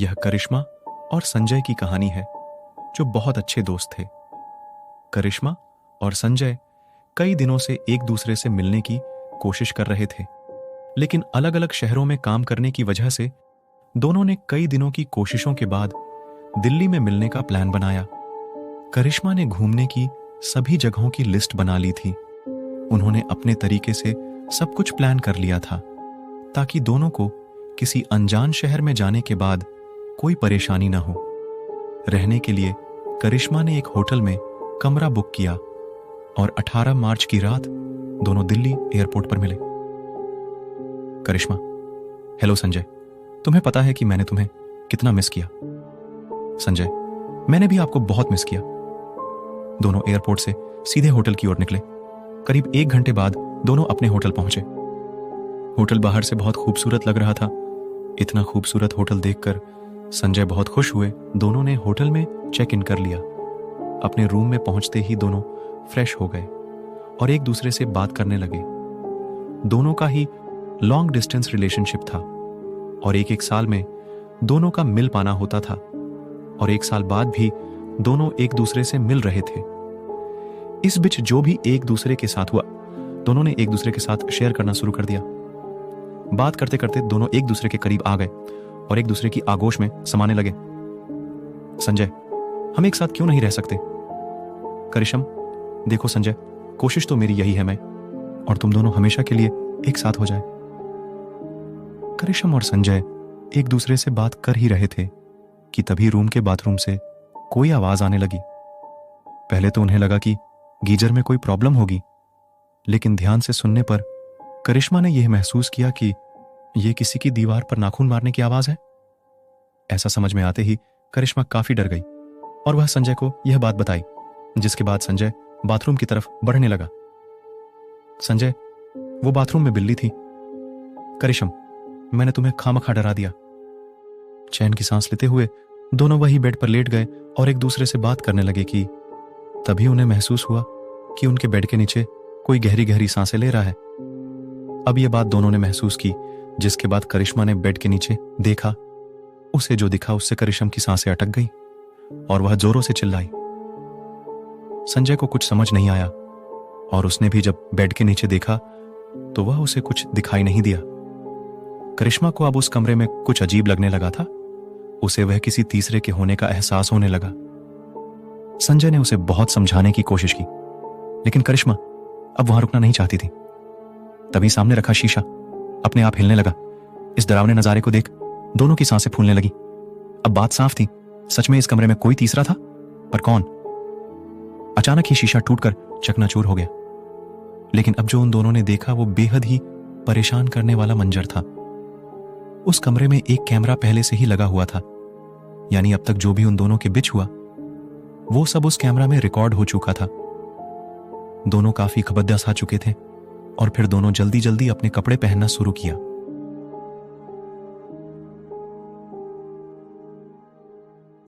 यह करिश्मा और संजय की कहानी है, जो बहुत अच्छे दोस्त थे। करिश्मा और संजय कई दिनों से एक दूसरे से मिलने की कोशिश कर रहे थे, लेकिन अलग अलग शहरों में काम करने की वजह से दोनों ने कई दिनों की कोशिशों के बाद दिल्ली में मिलने का प्लान बनाया। करिश्मा ने घूमने की सभी जगहों की लिस्ट बना ली थी। उन्होंने अपने तरीके से सब कुछ प्लान कर लिया था, ताकि दोनों को किसी अनजान शहर में जाने के बाद कोई परेशानी ना हो। रहने के लिए करिश्मा ने एक होटल में कमरा बुक किया और 18 मार्च की रात दोनों दिल्ली एयरपोर्ट पर मिले। करिश्मा, हेलो संजय, तुम्हें पता है कि मैंने तुम्हें कितना मिस किया। संजय, मैंने भी आपको बहुत मिस किया। दोनों एयरपोर्ट से सीधे होटल की ओर निकले। करीब 1 घंटे बाद दोनों अपने होटल पहुंचे। होटल बाहर से बहुत खूबसूरत लग रहा था। इतना खूबसूरत होटल देखकर संजय बहुत खुश हुए। दोनों ने होटल में चेक इन कर लिया। अपने रूम में पहुंचते ही दोनों फ्रेश हो गए और एक दूसरे से बात करने लगे। दोनों का ही लॉन्ग डिस्टेंस रिलेशनशिप था और एक साल में दोनों का मिल पाना होता था, और 1 साल बाद भी दोनों एक दूसरे से मिल रहे थे। इस बीच जो भी एक दूसरे के साथ हुआ, दोनों ने एक दूसरे के साथ शेयर करना शुरू कर दिया। बात करते करते दोनों एक दूसरे के करीब आ गए और एक दूसरे की आगोश में समाने लगे। संजय, हम एक साथ क्यों नहीं रह सकते? करिश्म, देखो संजय, कोशिश तो मेरी यही है मैं और तुम दोनों हमेशा के लिए एक साथ हो जाए। करिश्म और संजय एक दूसरे से बात कर ही रहे थे कि तभी रूम के बाथरूम से कोई आवाज आने लगी। पहले तो उन्हें लगा कि गीजर में कोई प्रॉब्लम होगी, लेकिन ध्यान से सुनने पर करिश्मा ने यह महसूस किया कि यह किसी की दीवार पर नाखून मारने की आवाज है। ऐसा समझ में आते ही करिश्मा काफी डर गई और वह संजय को यह बात बताई, जिसके बाद संजय बाथरूम की तरफ बढ़ने लगा। संजय, वो बाथरूम में बिल्ली थी। करिश्म, मैंने तुम्हें खामखा डरा दिया। चैन की सांस लेते हुए दोनों वही बेड पर लेट गए और एक दूसरे से बात करने लगे कि तभी उन्हें महसूस हुआ कि उनके बेड के नीचे कोई गहरी गहरी सांसें ले रहा है। अब यह बात दोनों ने महसूस की, जिसके बाद करिश्मा ने बेड के नीचे देखा। उसे जो दिखा उससे करिश्म की सांसें अटक गई और वह जोरों से चिल्लाई। संजय को कुछ समझ नहीं आया और उसने भी जब बेड के नीचे देखा तो वह उसे कुछ दिखाई नहीं दिया। करिश्मा को अब उस कमरे में कुछ अजीब लगने लगा था। उसे वह किसी तीसरे के होने का एहसास होने लगा। संजय ने उसे बहुत समझाने की कोशिश की, लेकिन करिश्मा अब वहां रुकना नहीं चाहती थी। तभी सामने रखा शीशा अपने आप हिलने लगा। इस डरावने नजारे को देख दोनों की सांसें फूलने लगी। अब बात साफ थी, सच में इस कमरे में कोई तीसरा था, पर कौन? अचानक ही शीशा टूटकर चकनाचूर हो गया। लेकिन अब जो उन दोनों ने देखा वो बेहद ही परेशान करने वाला मंजर था। उस कमरे में एक कैमरा पहले से ही लगा हुआ था, यानी अब तक जो भी उन दोनों के बीच हुआ वो सब उस कैमरा में रिकॉर्ड हो चुका था। दोनों काफी खबरदार आ चुके थे और फिर दोनों जल्दी जल्दी अपने कपड़े पहनना शुरू किया।